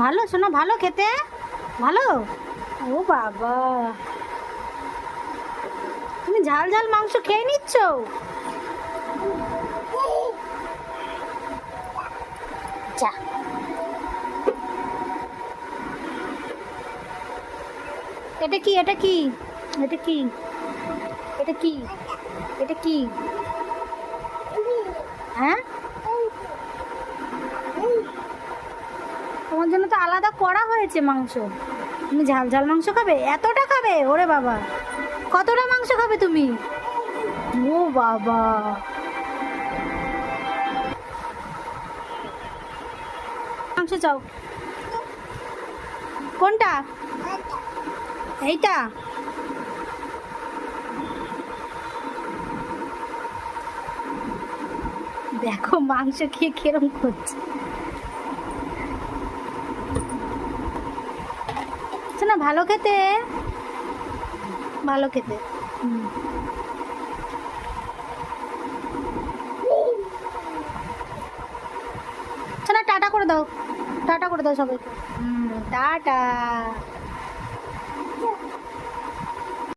ভালো শোনো, ভালো খেতে, ভালো। ও বাবা, তুমি ঝাল ঝাল মাংস খেয়ে নিচ্ছ? যা, এটা কি, এটা কি, এটা কি, এটা কি, এটা কি? হ্যাঁ, তোমার জন্য তো আলাদা করা হয়েছে মাংস। তুমি ঝাল ঝাল মাংস খাবে? এতটা খাবে? ওরে বাবা, কতটা মাংস খাবে তুমি? ও বাবা, মাংস চাও? কোনটা? এইটা? দেখো মাংস খেয়ে কিরম করছে না। ভালো খেতে, ভালো খেতে। না, টাটা করে দাও, টাটা করে দাও সবাইকে। টাটা।